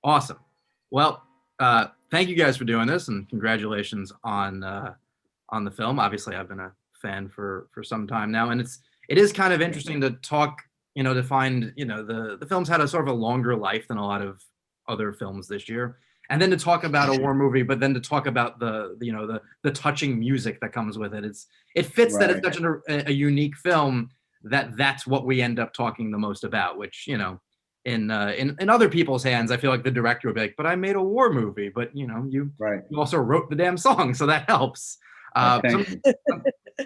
Awesome. Well, thank you guys for doing this, and congratulations on the film. Obviously, I've been a fan for some time now, and it is kind of interesting to talk, to find, the film's had a sort of a longer life than a lot of other films this year, and then to talk about a war movie, but then to talk about the touching music that comes with it. It fits that it's Right. such a unique film that's what we end up talking the most about, which in other people's hands, I feel like the director would be like, "But I made a war movie," but Right. you also wrote the damn song, so that helps. So Thank you.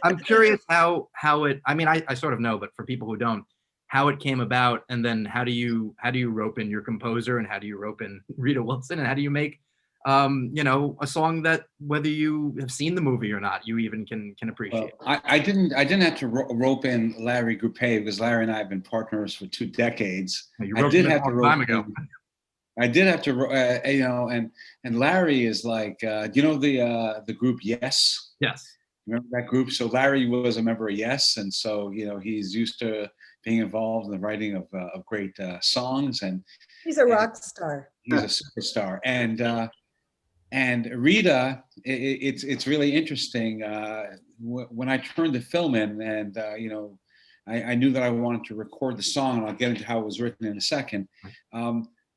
I'm curious how it. I mean, I sort of know, but for people who don't, how it came about, and then how do you rope in your composer, and how do you rope in Rita Wilson, and how do you make a song that, whether you have seen the movie or not, you even can appreciate. Well, I didn't have to rope in Larry Groupé because Larry and I have been partners for 2 decades. You I roped did him in a have to long rope time ago. in. I did have to, and Larry is like, the group Yes. Yes. Remember that group? So Larry was a member of Yes, and so he's used to being involved in the writing of great songs, He's a and rock star. he's a superstar. And Rita, it's really interesting. When I turned the film in, and I knew that I wanted to record the song, and I'll get into how it was written in a second.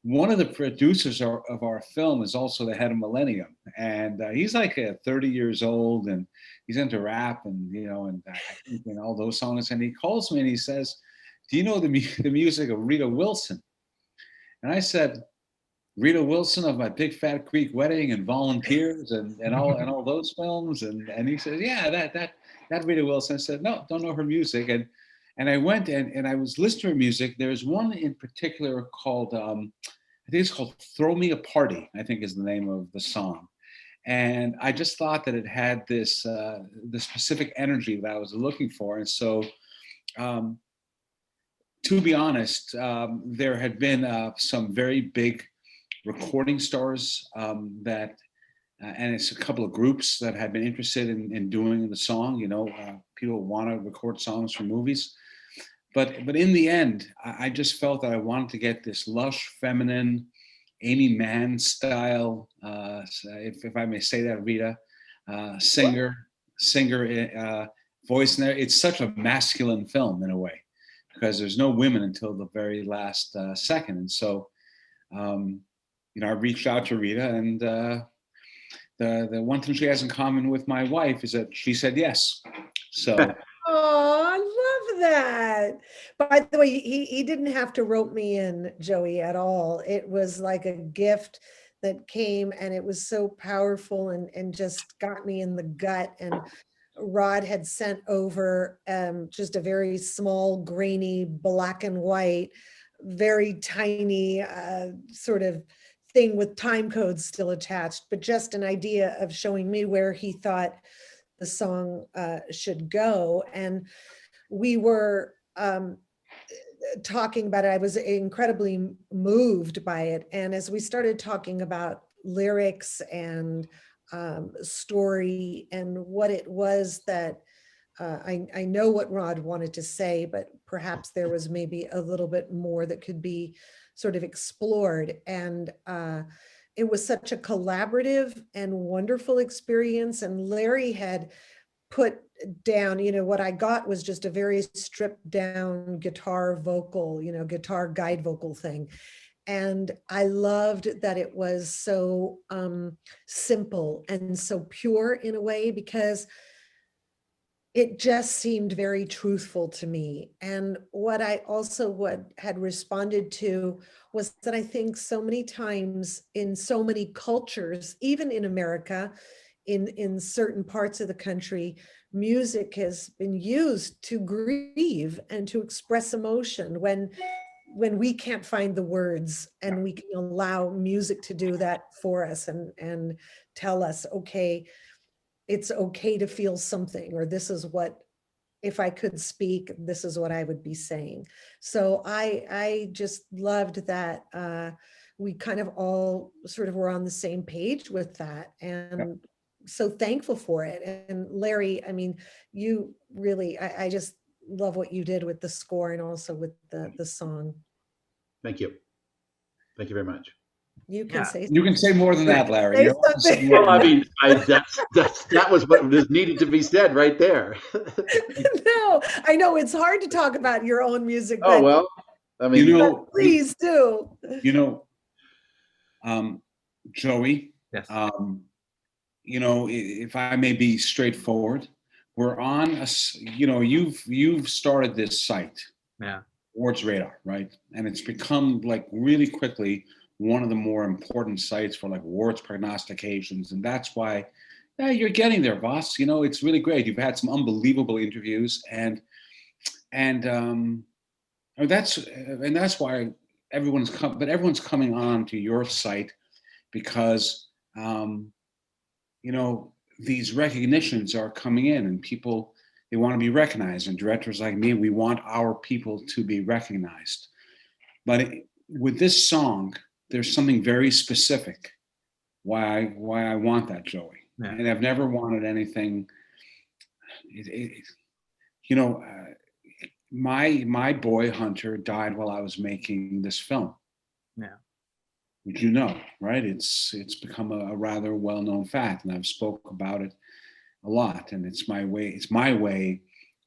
One of the producers of our film is also the head of Millennium, and he's like 30 years old, and he's into rap, and I think all those songs. And he calls me and he says, "Do you know the music of Rita Wilson?" And I said, "Rita Wilson of My Big Fat Greek Wedding and Volunteers and all those films." And he said, "Yeah, that Rita Wilson." I said, "No, don't know her music." And I went and I was listening to her music. There's one in particular called I think it's called "Throw Me a Party," I think is the name of the song. And I just thought that it had this specific energy that I was looking for. And so, um, to be honest, there had been some very big recording stars and it's a couple of groups that had been interested in doing the song. People want to record songs for movies, but in the end, I just felt that I wanted to get this lush, feminine, Amy Mann style, if I may say that, Rita, singer voice in there. It's such a masculine film in a way because there's no women until the very last second, and so. I reached out to Rita, and the one thing she has in common with my wife is that she said yes. So Oh, I love that. By the way, he didn't have to rope me in, Joey, at all. It was like a gift that came, and it was so powerful and just got me in the gut. And Rod had sent over just a very small, grainy, black and white, very tiny sort of thing with time codes still attached, but just an idea of showing me where he thought the song should go. And we were talking about it. I was incredibly moved by it. And as we started talking about lyrics and story and what it was that I know what Rod wanted to say, but perhaps there was maybe a little bit more that could be sort of explored. And it was such a collaborative and wonderful experience. And Larry had put down, what I got was just a very stripped down guitar vocal, guitar guide vocal thing. And I loved that it was so simple and so pure in a way, because it just seemed very truthful to me. And what I also had responded to was that I think so many times in so many cultures, even in America, in certain parts of the country, music has been used to grieve and to express emotion when we can't find the words, and we can allow music to do that for us and tell us, okay, it's okay to feel something, or this is what, if I could speak, this is what I would be saying. So I just loved that we kind of all sort of were on the same page with that, and so thankful for it. And Larry, I mean, you really, I just love what you did with the score and also with the song. Thank you. Thank you very much. You can Yeah. say You can say more than that, Larry. Say You're allowed to say something. more Well, than I that. mean, that was what was needed to be said right there. No, I know it's hard to talk about your own music, Oh, but well, I mean, You know, please do. you know, Joey, Yes. you know, if I may be straightforward, we're on you know, you've started this site, Yeah. Awards Radar, right? And it's become like really quickly one of the more important sites for like awards prognostications. And that's why you're getting there, boss. You know, it's really great. You've had some unbelievable interviews and that's why everyone's coming on to your site because you know, these recognitions are coming in and people, they want to be recognized, and directors like me, we want our people to be recognized. But with this song, there's something very specific why I want that, Joey. Yeah. And I've never wanted anything. You know, my boy Hunter died while I was making this film. Yeah. Which you know, right? It's become a rather well-known fact, and I've spoke about it a lot. And it's my way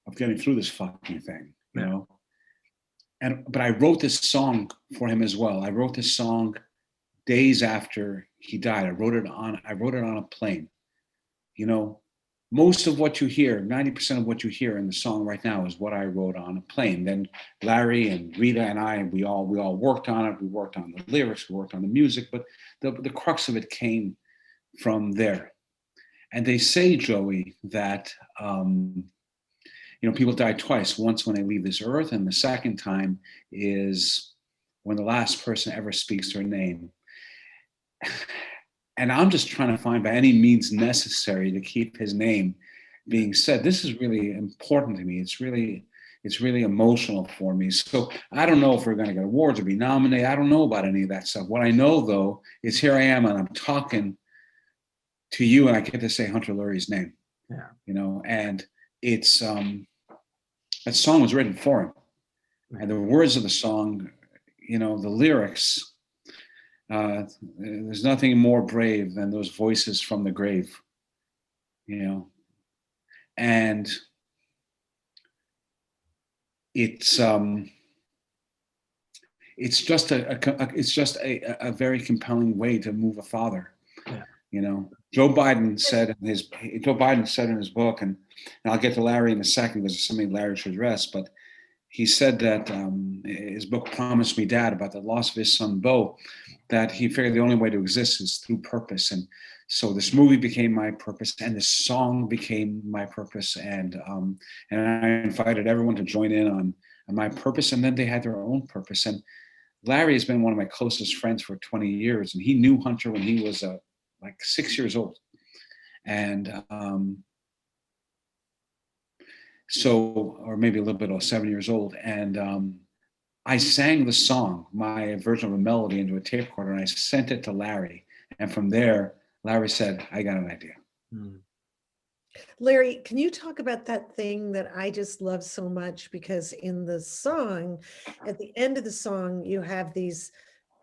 of getting through this fucking thing, you Yeah. know. But I wrote this song for him as well. I wrote this song days after he died. I wrote it on a plane. You know, most of what you hear, 90% of what you hear in the song right now is what I wrote on a plane. Then Larry and Rita and I, we all worked on it. We worked on the lyrics, we worked on the music, but the crux of it came from there. And they say, Joey, that you know, people die twice. Once when they leave this earth, and the second time is when the last person ever speaks their name. And I'm just trying to find by any means necessary to keep his name being said. This is really important to me. It's really emotional for me. So I don't know if we're going to get awards or be nominated. I don't know about any of that stuff. What I know though is here I am and I'm talking to you and I get to say Hunter Lurie's name. Yeah. You know, and it's that song was written for him. And the words of the song, you know, the lyrics, there's nothing more brave than those voices from the grave, you know, and it's just a very compelling way to move a father. Yeah. You know, Joe Biden said in his book, and I'll get to Larry in a second because there's something Larry should address, but he said that his book Promise Me Dad, about the loss of his son Bo, that he figured the only way to exist is through purpose. And so this movie became my purpose and this song became my purpose. And I invited everyone to join in on my purpose, and then they had their own purpose. And Larry has been one of my closest friends for 20 years, and he knew Hunter when he was like 6 years old. And so, or maybe a little bit, or 7 years old. And I sang the song, my version of a melody, into a tape recorder, and I sent it to Larry. And from there, Larry said, I got an idea. Mm. Larry, can you talk about that thing that I just love so much? Because in the song, at the end of the song, you have these,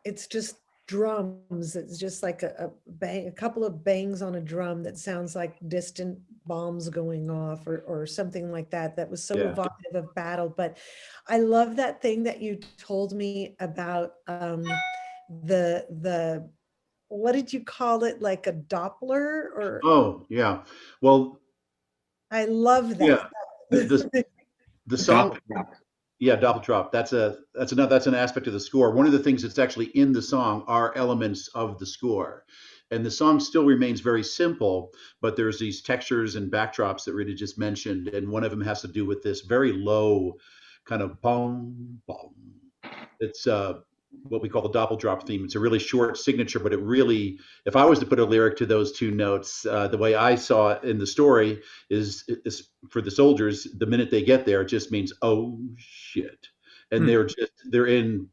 it's just drums. It's just like a bang, a couple of bangs on a drum that sounds like distant bombs going off or something like that. That was so Yeah. evocative of battle. But I love that thing that you told me about the what did you call it? Like a Doppler or Oh, yeah. Well, I love yeah. that. The song, Doppler. yeah, double drop. That's an aspect of the score. One of the things that's actually in the song are elements of the score. And the song still remains very simple, but there's these textures and backdrops that Rita just mentioned. And one of them has to do with this very low kind of bong, bong. It's what we call the doppel theme. It's a really short signature, but it really, if I was to put a lyric to those two notes, the way I saw it in the story is for the soldiers, the minute they get there, it just means, oh shit. And they're in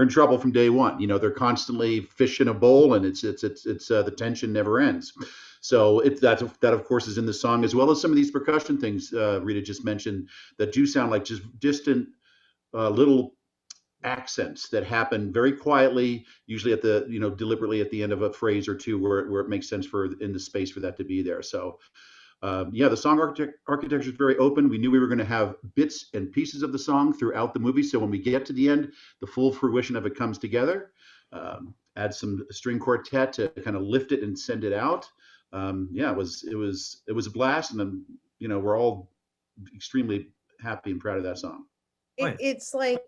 trouble from day one. You know, they're constantly fish in a bowl, and it's the tension never ends. So that of course is in the song, as well as some of these percussion things Rita just mentioned that do sound like just distant little accents that happen very quietly, usually at the, deliberately at the end of a phrase or two where it makes sense for in the space for that to be there. So yeah, the song architecture is very open. We knew we were going to have bits and pieces of the song throughout the movie. So when we get to the end, the full fruition of it comes together. Add some string quartet to kind of lift it and send it out. Yeah, it was a blast, and then we're all extremely happy and proud of that song. Right. It's like,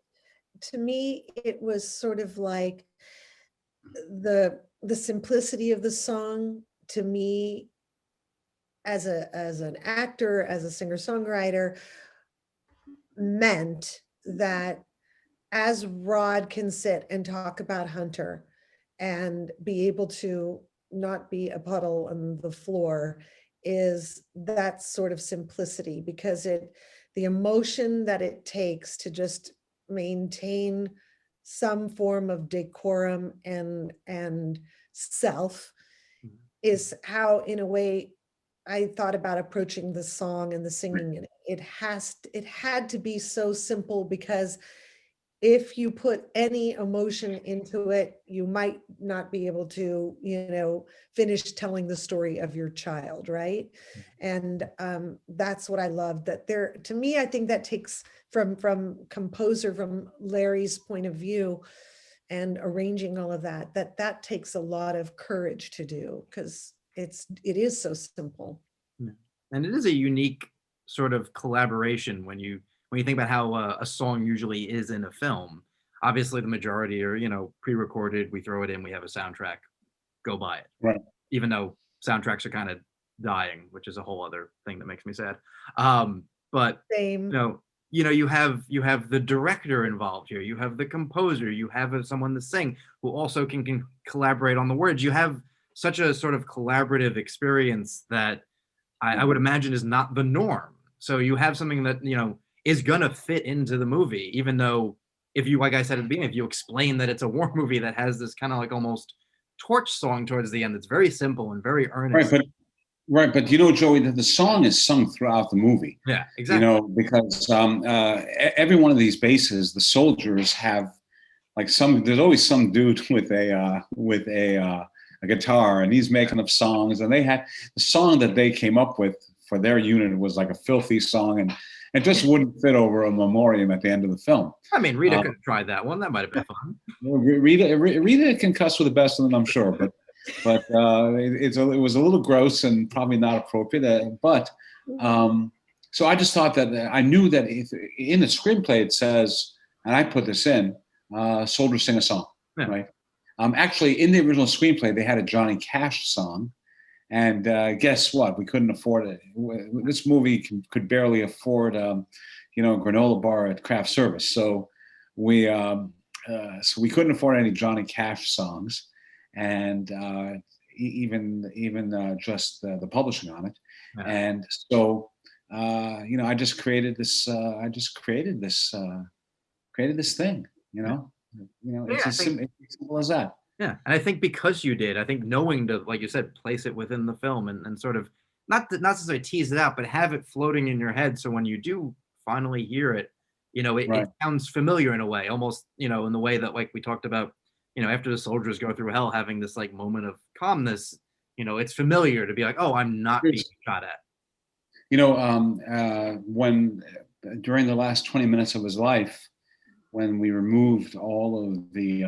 to me, it was sort of like the simplicity of the song, to me, as an actor, as a singer-songwriter, meant that as Rod can sit and talk about Hunter and be able to not be a puddle on the floor, is that sort of simplicity, because the emotion that it takes to just maintain some form of decorum and self is how, in a way, I thought about approaching the song and the singing. It had to be so simple, because if you put any emotion into it, you might not be able to, finish telling the story of your child, right? And that's what I love. That there, to me, I think that takes from composer, from Larry's point of view, and arranging all of that takes a lot of courage to do, because it is so simple. Yeah. And it is a unique sort of collaboration when you think about how a song usually is in a film. Obviously, the majority are pre-recorded. We throw it in. We have a soundtrack. Go buy it. Right. Even though soundtracks are kind of dying, which is a whole other thing that makes me sad. But Same. you have the director involved here. You have the composer. You have someone to sing who also can collaborate on the words. You have such a sort of collaborative experience that I would imagine is not the norm. So you have something that is gonna fit into the movie, even though, if you, like I said at the beginning, if you explain that it's a war movie that has this kind of like almost torch song towards the end, it's very simple and very earnest. But Joey, the song is sung throughout the movie. Yeah, exactly. Because every one of these bases, the soldiers have like there's always some dude with a guitar, and he's making up songs, and they had the song that they came up with for their unit was like a filthy song, and it just wouldn't fit over a memoriam at the end of the film. I mean, Rita could have tried that one. That might have been fun. Rita can cuss with the best of them, I'm sure, but it was a little gross and probably not appropriate. So I just thought that I knew that if in the screenplay it says, and I put this in, soldiers sing a song, Yeah. right? Actually, in the original screenplay, they had a Johnny Cash song. And guess what? We couldn't afford it. This movie could barely afford, a granola bar at craft service. So we couldn't afford any Johnny Cash songs, and even just the publishing on it. Yeah. And so I just created this. Created this thing. It's as simple as that. Yeah, and I think because you did, I think knowing to, like you said, place it within the film and sort of not necessarily tease it out, but have it floating in your head, so when you do finally hear it, it sounds familiar in a way, almost, in the way that, like we talked about, after the soldiers go through hell, having this like moment of calmness, it's familiar to be like, oh, I'm not being shot at. When during the last 20 minutes of his life, when we removed all of the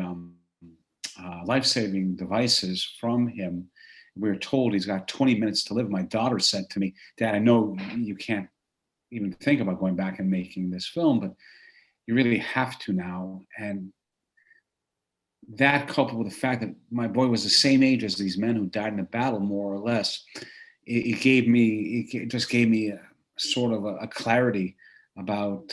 life-saving devices from him, we were told he's got 20 minutes to live. My daughter said to me, "Dad, I know you can't even think about going back and making this film, but you really have to now." And that, coupled with the fact that my boy was the same age as these men who died in the battle, more or less, it just gave me a sort of a clarity about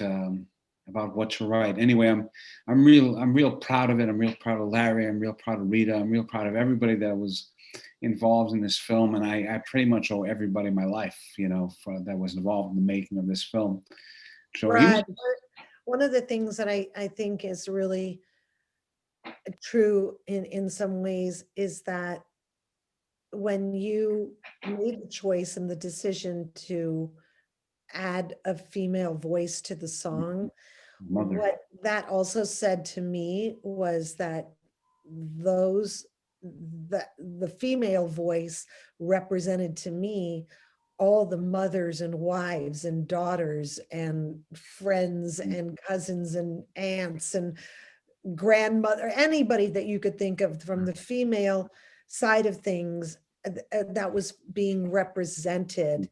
what to write. Anyway, I'm real proud of it. I'm real proud of Larry. I'm real proud of Rita. I'm real proud of everybody that was involved in this film, and I pretty much owe everybody my life, that was involved in the making of this film. So Rod, one of the things that I think is really true in some ways is that when you made the choice and the decision to add a female voice to the song, Mother. what that also said to me was that the female voice represented to me all the mothers and wives and daughters and friends and cousins and aunts and grandmother, anybody that you could think of from the female side of things that was being represented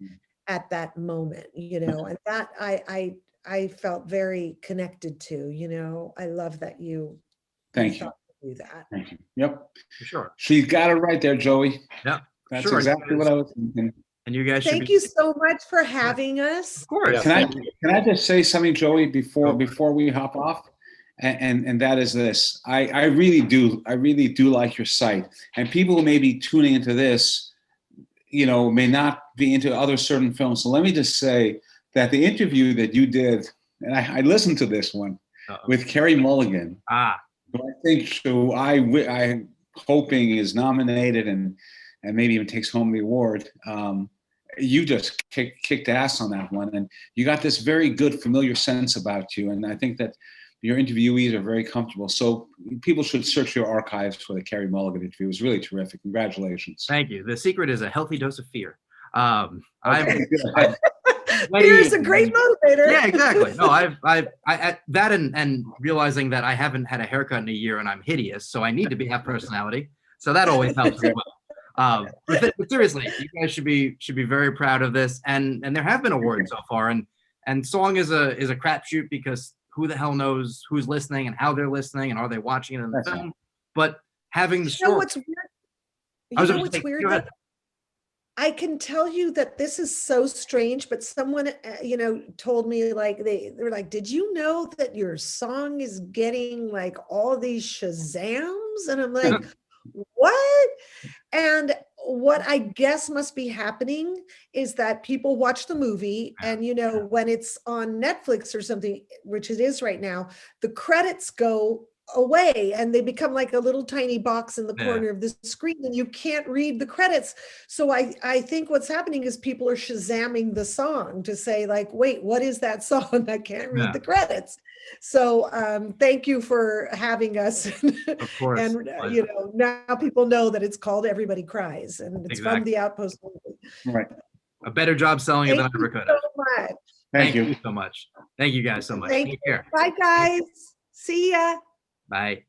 at that moment, and that I felt very connected to. I love that you Thank you. thought to do that. Thank you. Yep. For sure. She's got it right there, Joey. Yeah. That's Sure. exactly what I was thinking. And you guys should Thank be, you so much for having us. of course. Yeah. Can I just say something, Joey, Go. before we hop off? And that is this. I really do like your site. And people who may be tuning into this, may not be into other certain films. So let me just say that the interview that you did, and I listened to this one with Carey Mulligan, who I think I'm hoping is nominated and maybe even takes home the award. You just kicked ass on that one, and you got this very good familiar sense about you. And I think that your interviewees are very comfortable. So people should search your archives for the Carey Mulligan interview. It was really terrific. Congratulations. Thank you. The secret is a healthy dose of fear. Fear is a great motivator. Yeah, exactly. No, I that and realizing that I haven't had a haircut in a year and I'm hideous, so I need to have personality. So that always helps as well. But seriously, you guys should be very proud of this. And there have been awards so far, and song is a crapshoot because who the hell knows who's listening and how they're listening and are they watching it in the film? But having the story. What's weird? What's weird? That I can tell you that this is so strange, but someone, told me they were like, did you know that your song is getting like all these Shazams? And I'm like, what? And what I guess must be happening is that people watch the movie and, when it's on Netflix or something, which it is right now, the credits go away and they become like a little tiny box in the corner of the screen and you can't read the credits. So I think what's happening is people are Shazamming the song to say like, wait, what is that song? I can't read the credits. So thank you for having us. Of course. And now people know that it's called Everybody Cries and it's from the Outpost movie. Right. A better job selling it than I ever could have. So much. Thank you so much. Thank you guys so much. Thank Take care. Bye guys. See ya. Bye.